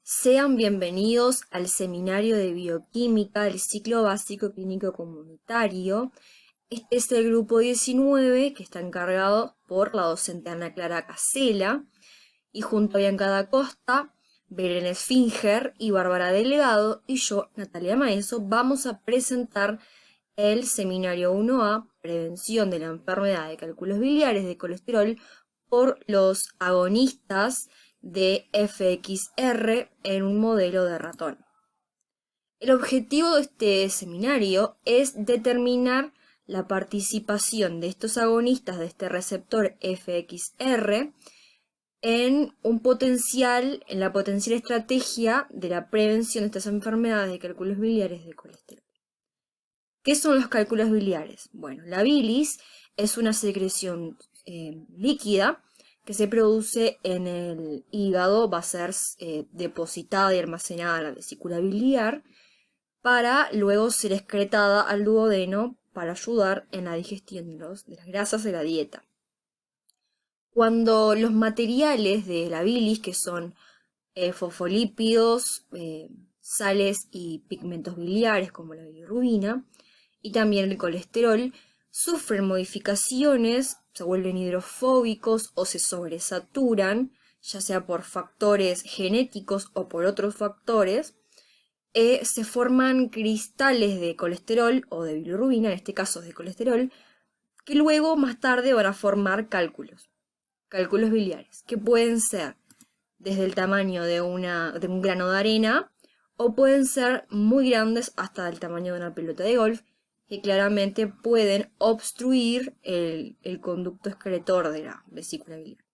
Sean bienvenidos al seminario de bioquímica del ciclo básico clínico comunitario. Este es el grupo 19 que está encargado por la docente Ana Clara Casela y junto a Bianca da Costa, Belén Esfinger y Bárbara Delgado y yo, Natalia Maeso, vamos a presentar el seminario 1A, prevención de la enfermedad de cálculos biliares de colesterol por los agonistas de FXR en un modelo de ratón. El objetivo de este seminario es determinar la participación de estos agonistas de este receptor FXR en la potencial estrategia de la prevención de estas enfermedades de cálculos biliares de colesterol. ¿Qué son los cálculos biliares? Bueno, la bilis es una secreción líquida que se produce en el hígado, va a ser depositada y almacenada en la vesícula biliar para luego ser excretada al duodeno para ayudar en la digestión de las grasas de la dieta. Cuando los materiales de la bilis, que son fosfolípidos, sales y pigmentos biliares como la bilirrubina, y también el colesterol, sufren modificaciones, se vuelven hidrofóbicos o se sobresaturan, ya sea por factores genéticos o por otros factores, se forman cristales de colesterol o de bilirrubina, en este caso de colesterol, que luego más tarde van a formar cálculos biliares, que pueden ser desde el tamaño de un grano de arena o pueden ser muy grandes hasta el tamaño de una pelota de golf, que claramente pueden obstruir el conducto excretor de la vesícula biliar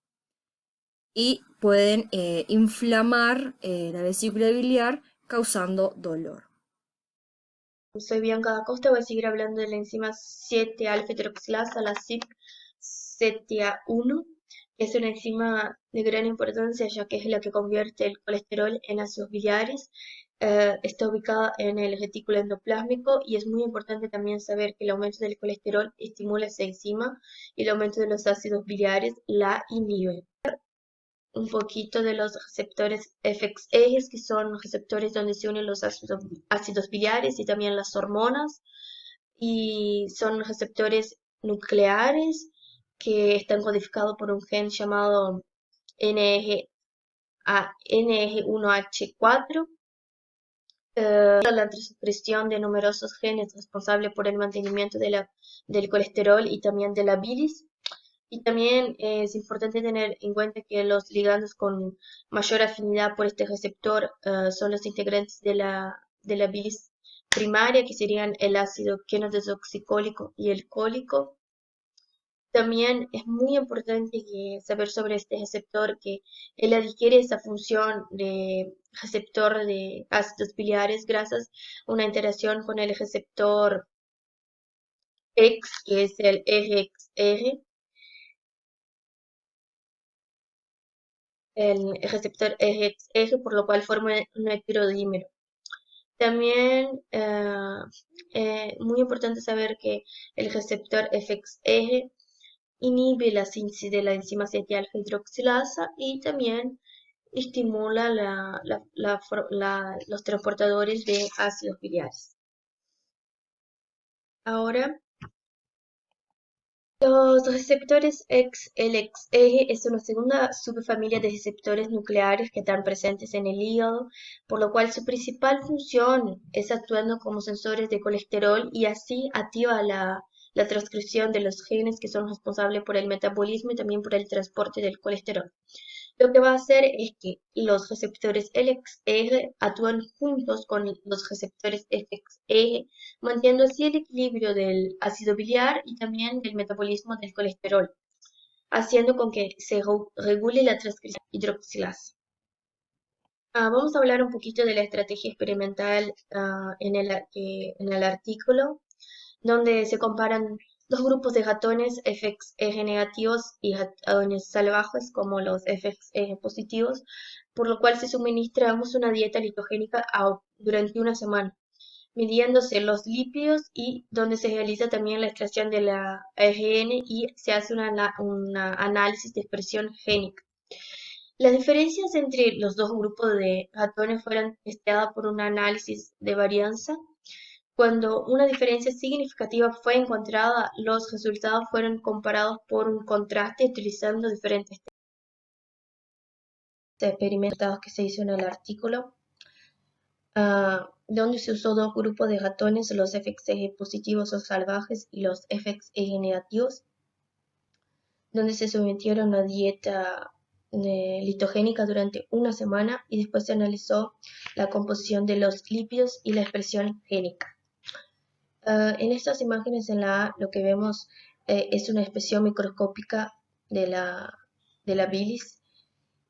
y pueden inflamar la vesícula biliar causando dolor. Soy Bianca da Costa, voy a seguir hablando de la enzima 7-alfa-hidroxilasa, la CYP7A1, que es una enzima de gran importancia ya que es la que convierte el colesterol en ácidos biliares. Está ubicada en el retículo endoplásmico y es muy importante también saber que el aumento del colesterol estimula esa enzima y el aumento de los ácidos biliares la inhibe. Un poquito de los receptores FXE, que son receptores donde se unen los ácidos biliares y también las hormonas, y son receptores nucleares que están codificados por un gen llamado NG1H4. La transcripción de numerosos genes responsables por el mantenimiento del colesterol y también de la bilis. Y también es importante tener en cuenta que los ligandos con mayor afinidad por este receptor son los integrantes de la bilis primaria, que serían el ácido queno-desoxicólico y el cólico. También es muy importante saber sobre este receptor que él adquiere esa función de receptor de ácidos biliares gracias a una interacción con el receptor X, que es el RXR. El receptor eje, por lo cual forma un heterodímero. También muy importante saber que el receptor FXE inhibe la síntesis de la enzima 7-alfa hidroxilasa y también estimula los transportadores de ácidos biliares. Ahora, los receptores XLXE es una segunda subfamilia de receptores nucleares que están presentes en el hígado, por lo cual su principal función es actuando como sensores de colesterol y así activa la transcripción de los genes que son responsables por el metabolismo y también por el transporte del colesterol. Lo que va a hacer es que los receptores LXR actúan juntos con los receptores FXR, manteniendo así el equilibrio del ácido biliar y también del metabolismo del colesterol, haciendo con que se regule la transcripción hidroxilasa. Vamos a hablar un poquito de la estrategia experimental en el artículo, donde se comparan dos grupos de ratones FXR negativos y ratones salvajes como los FXR positivos, por lo cual se suministra a ambos una dieta litogénica durante una semana, midiéndose los lípidos y donde se realiza también la extracción de la ARN y se hace un análisis de expresión génica. Las diferencias entre los dos grupos de ratones fueron testeadas por un análisis de varianza. Cuando una diferencia significativa fue encontrada, los resultados fueron comparados por un contraste utilizando diferentes experimentos que se hizo en el artículo, donde se usó dos grupos de ratones, los FXE positivos o salvajes y los FXE negativos, donde se sometieron a dieta litogénica durante una semana y después se analizó la composición de los lípidos y la expresión génica. En estas imágenes en la A lo que vemos es una expresión microscópica de la bilis,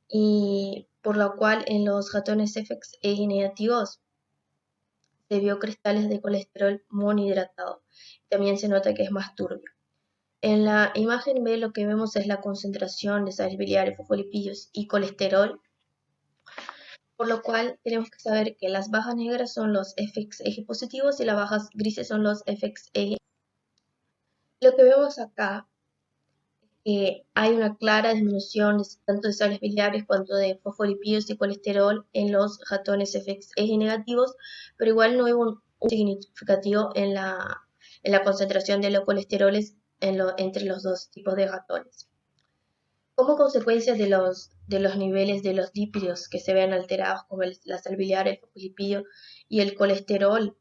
y por la cual en los ratones FXE negativos se vio cristales de colesterol monohidratado. También se nota que es más turbio. En la imagen B lo que vemos es la concentración de sales biliares, fosfolipídios y colesterol, por lo cual tenemos que saber que las bajas negras son los FXE positivos y las bajas grises son los FXE. Lo que vemos acá hay una clara disminución tanto de sales biliares cuanto de fosfolipídios y colesterol en los ratones FXE negativos, pero igual no hubo un significativo en la concentración de los colesteroles entre los dos tipos de ratones. Como consecuencia de los niveles de los lípidos que se ven alterados, como la sal biliar, el fosfolipídio y el colesterol,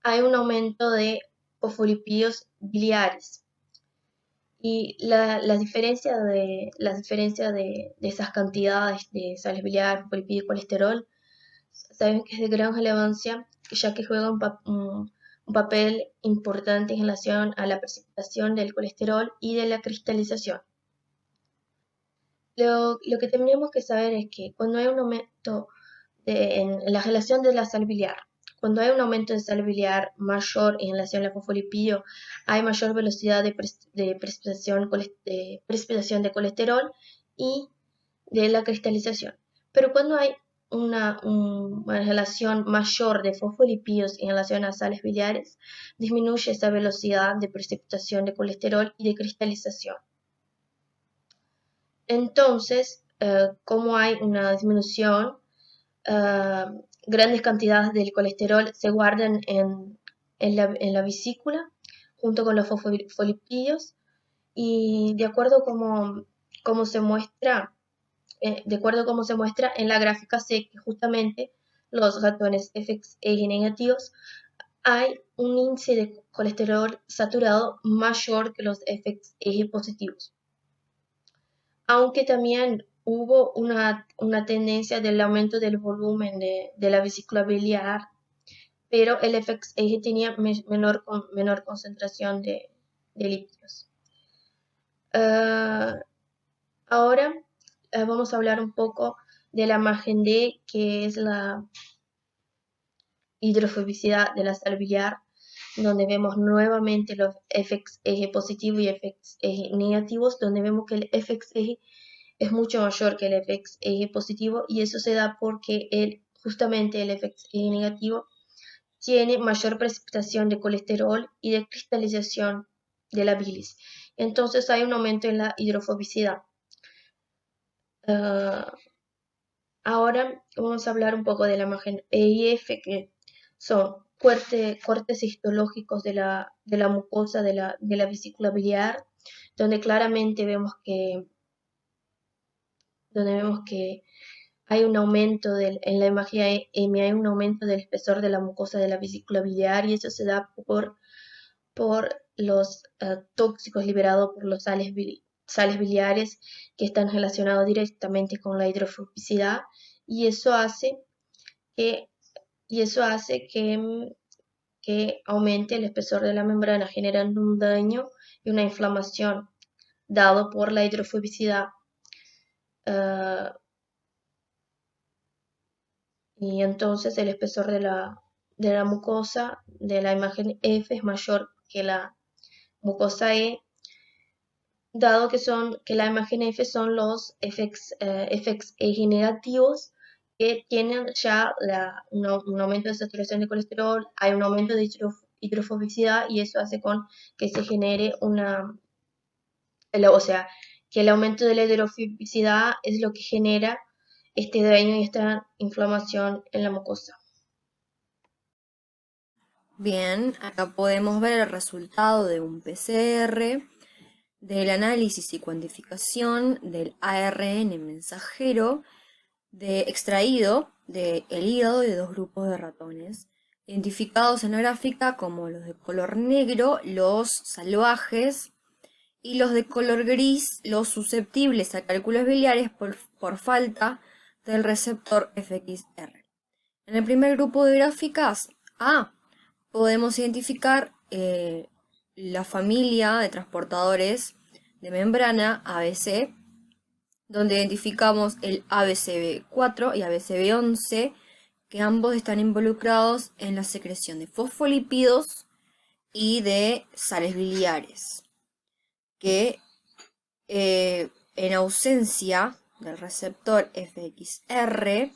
hay un aumento de fosfolipídios biliares. Y la diferencia de esas cantidades de sales biliares, fosfolipídio y colesterol, saben que es de gran relevancia, ya que juega un papel importante en relación a la precipitación del colesterol y de la cristalización. Lo que tenemos que saber es que cuando hay un aumento en la relación de la sal biliar, cuando hay un aumento de sal biliar mayor en relación al fosfolipídio, hay mayor velocidad de precipitación de colesterol y de la cristalización. Pero cuando hay una relación mayor de fosfolipídios en relación a sales biliares, disminuye esa velocidad de precipitación de colesterol y de cristalización. Entonces, como hay una disminución, grandes cantidades del colesterol se guardan en la vesícula junto con los fosfolipídios, y de acuerdo como se muestra en la gráfica C, que justamente los ratones FXE negativos hay un índice de colesterol saturado mayor que los FXE positivos. Aunque también hubo una tendencia del aumento del volumen de la vesícula biliar, pero el FXE tenía menor concentración de lípidos. Ahora vamos a hablar un poco de la imagen D, que es la hidrofobicidad de la sal biliar, donde vemos nuevamente los FXE positivos y FXE negativos, donde vemos que el FXE es mucho mayor que el FXE positivo, y eso se da porque justamente el FXE negativo tiene mayor precipitación de colesterol y de cristalización de la bilis. Entonces hay un aumento en la hidrofobicidad. Ahora vamos a hablar un poco de la imagen E y F, que son cortes histológicos de la mucosa de la vesícula biliar, donde claramente vemos que hay un aumento en la imagen M, hay un aumento del espesor de la mucosa de la vesícula biliar, y eso se da por los tóxicos liberados por los sales biliares, que están relacionados directamente con la hidrofobicidad, y eso hace que aumente el espesor de la membrana, generando un daño y una inflamación dado por la hidrofobicidad. Y entonces el espesor de la mucosa de la imagen F es mayor que la mucosa E, dado que la imagen F son los FXE negativos, que tienen ya un aumento de saturación de colesterol, hay un aumento de hidrofobicidad, y eso hace que se genere que el aumento de la hidrofobicidad es lo que genera este daño y esta inflamación en la mucosa. Bien, acá podemos ver el resultado de un PCR, del análisis y cuantificación del ARN mensajero extraído del hígado de dos grupos de ratones, identificados en la gráfica como los de color negro, los salvajes, y los de color gris, los susceptibles a cálculos biliares por falta del receptor FXR. En el primer grupo de gráficas A podemos identificar la familia de transportadores de membrana ABC, donde identificamos el ABCB4 y ABCB11, que ambos están involucrados en la secreción de fosfolípidos y de sales biliares, que en ausencia del receptor FXR,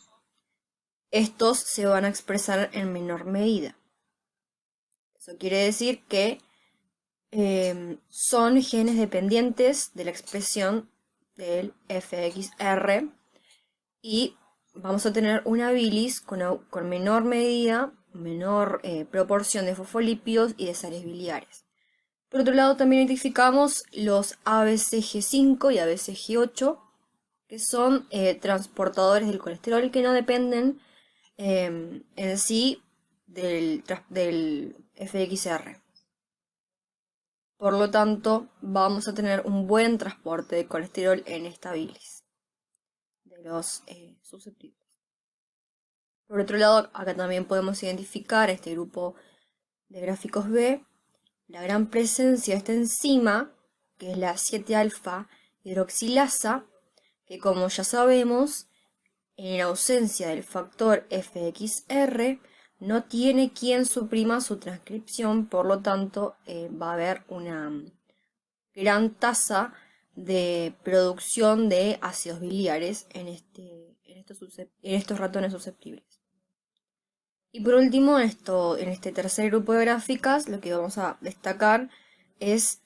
estos se van a expresar en menor medida. Eso quiere decir que son genes dependientes de la expresión del FXR y vamos a tener una bilis con menor medida, menor proporción de fosfolípidos y de sales biliares. Por otro lado, también identificamos los ABCG5 y ABCG8, que son transportadores del colesterol que no dependen en sí del FXR. Por lo tanto, vamos a tener un buen transporte de colesterol en esta bilis de los susceptibles. Por otro lado, acá también podemos identificar este grupo de gráficos B, la gran presencia de esta enzima, que es la 7-alfa hidroxilasa, que como ya sabemos, en ausencia del factor FXR, no tiene quien suprima su transcripción, por lo tanto va a haber una gran tasa de producción de ácidos biliares en estos ratones susceptibles. Y por último, en este tercer grupo de gráficas, lo que vamos a destacar es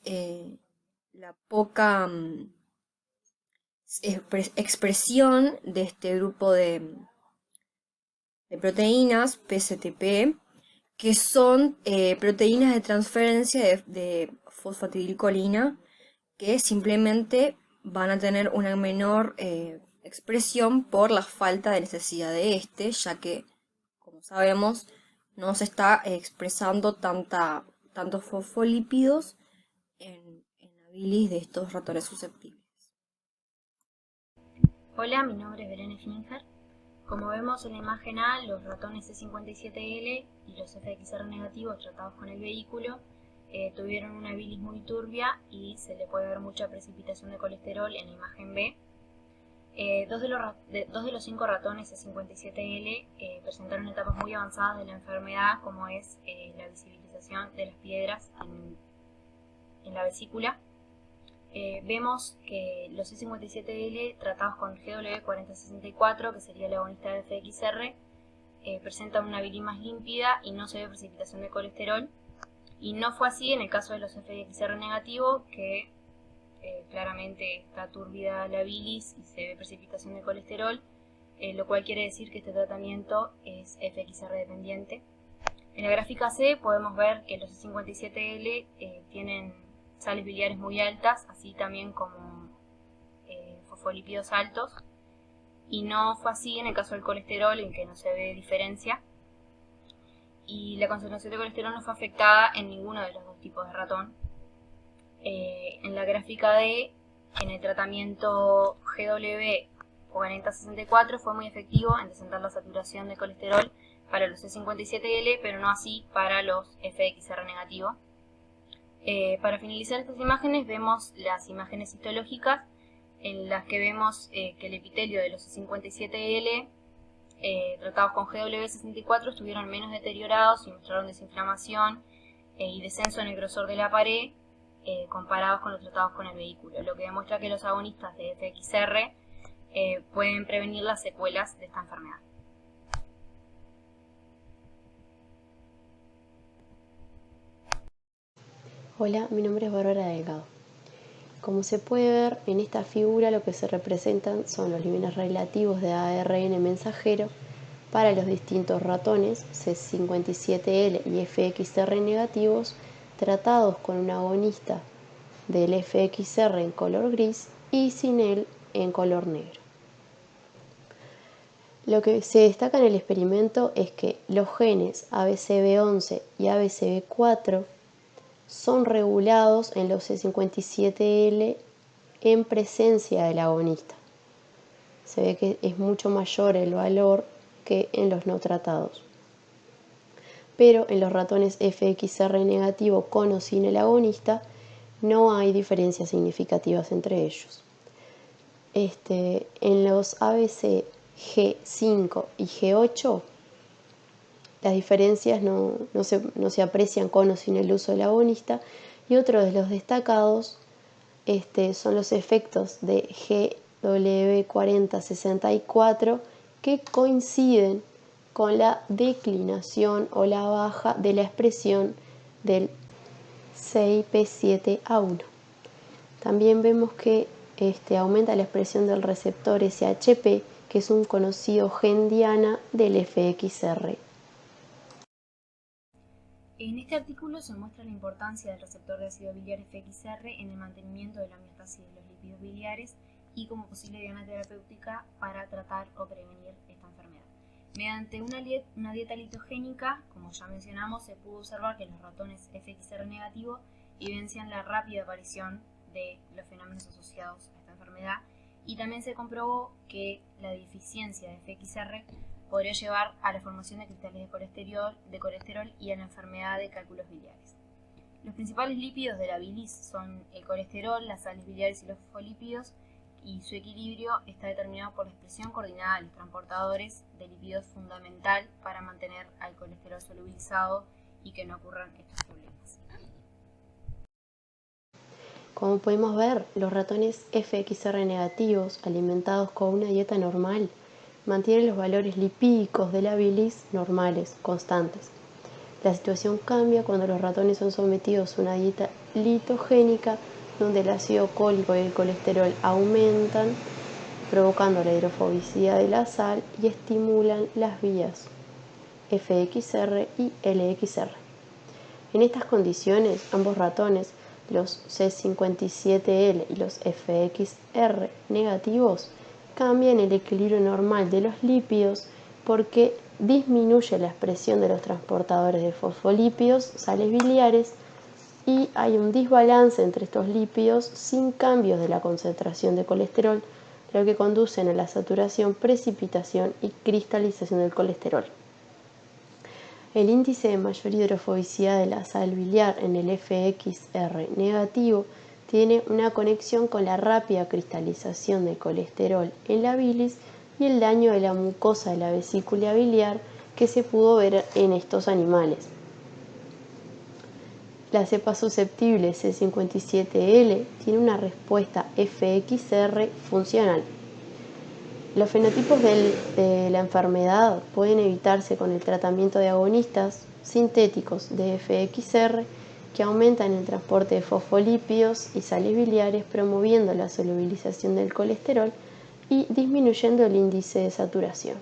la poca expresión de este grupo de proteínas PCTP, que son proteínas de transferencia de fosfatidilcolina, que simplemente van a tener una menor expresión por la falta de necesidad de ya que, como sabemos, no se está expresando tantos fosfolípidos en la bilis de estos ratones susceptibles. Hola, mi nombre es Belén Finger. Como vemos en la imagen A, los ratones C57L y los FXR negativos tratados con el vehículo tuvieron una bilis muy turbia y se le puede ver mucha precipitación de colesterol en la imagen B. Dos de los 5 ratones C57L presentaron etapas muy avanzadas de la enfermedad, como es la visibilización de las piedras en la vesícula. Vemos que los C57L tratados con GW4064, que sería el agonista del FXR, presentan una bilis más límpida y no se ve precipitación de colesterol. Y no fue así en el caso de los FXR negativos, que claramente está turbida la bilis y se ve precipitación de colesterol, lo cual quiere decir que este tratamiento es FXR dependiente. En la gráfica C podemos ver que los C57L tienen sales biliares muy altas, así también como fosfolípidos altos, y no fue así en el caso del colesterol, en que no se ve diferencia, y la concentración de colesterol no fue afectada en ninguno de los dos tipos de ratón. En la gráfica D, en el tratamiento GW4064 fue muy efectivo en descender la saturación de colesterol para los C57L, pero no así para los FXR negativos. Para finalizar estas imágenes, vemos las imágenes histológicas en las que vemos que el epitelio de los C57L tratados con GW64 estuvieron menos deteriorados y mostraron desinflamación y descenso en el grosor de la pared comparados con los tratados con el vehículo, lo que demuestra que los agonistas de FXR pueden prevenir las secuelas de esta enfermedad. Hola, mi nombre es Bárbara Delgado. Como se puede ver en esta figura, lo que se representan son los niveles relativos de ARN mensajero para los distintos ratones C57L y FXR negativos tratados con un agonista del FXR en color gris y sin él en color negro. Lo que se destaca en el experimento es que los genes ABCB11 y ABCB4 son regulados en los C57L en presencia del agonista. Se ve que es mucho mayor el valor que en los no tratados. Pero en los ratones FXR negativo con o sin el agonista no hay diferencias significativas entre ellos. En los ABC G5 y G8 las diferencias no se aprecian con o sin el uso del agonista, y otro de los destacados son los efectos de GW4064 que coinciden con la declinación o la baja de la expresión del CYP7A1. También vemos que aumenta la expresión del receptor SHP, que es un conocido gen diana del FXR. En este artículo se muestra la importancia del receptor de ácido biliar FXR en el mantenimiento de la homeostasis de los lípidos biliares y como posible diana terapéutica para tratar o prevenir esta enfermedad. Mediante una dieta litogénica, como ya mencionamos, se pudo observar que los ratones FXR negativo vivencian la rápida aparición de los fenómenos asociados a esta enfermedad, y también se comprobó que la deficiencia de FXR podría llevar a la formación de cristales de colesterol y a la enfermedad de cálculos biliares. Los principales lípidos de la bilis son el colesterol, las sales biliares y los fosfolípidos, y su equilibrio está determinado por la expresión coordinada de los transportadores de lípidos, fundamental para mantener al colesterol solubilizado y que no ocurran estos problemas. Como podemos ver, los ratones FXR negativos alimentados con una dieta normal mantienen los valores lipídicos de la bilis normales, constantes. La situación cambia cuando los ratones son sometidos a una dieta litogénica, donde el ácido cólico y el colesterol aumentan, provocando la hidrofobicidad de la sal y estimulan las vías FXR y LXR. En estas condiciones, ambos ratones, los C57L y los FXR negativos, cambian el equilibrio normal de los lípidos porque disminuye la expresión de los transportadores de fosfolípidos, sales biliares, y hay un desbalance entre estos lípidos sin cambios de la concentración de colesterol, lo que conducen a la saturación, precipitación y cristalización del colesterol. El índice de mayor hidrofobicidad de la sal biliar en el FXR negativo tiene una conexión con la rápida cristalización del colesterol en la bilis y el daño de la mucosa de la vesícula biliar que se pudo ver en estos animales. La cepa susceptible C57L tiene una respuesta FXR funcional. Los fenotipos de la enfermedad pueden evitarse con el tratamiento de agonistas sintéticos de FXR que aumentan el transporte de fosfolípidos y sales biliares, promoviendo la solubilización del colesterol y disminuyendo el índice de saturación.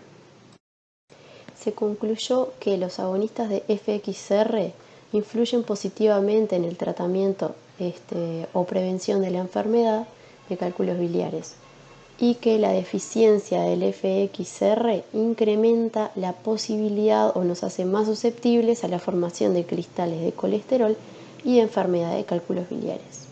Se concluyó que los agonistas de FXR influyen positivamente en el tratamiento o prevención de la enfermedad de cálculos biliares, y que la deficiencia del FXR incrementa la posibilidad o nos hace más susceptibles a la formación de cristales de colesterol y de enfermedad de cálculos biliares.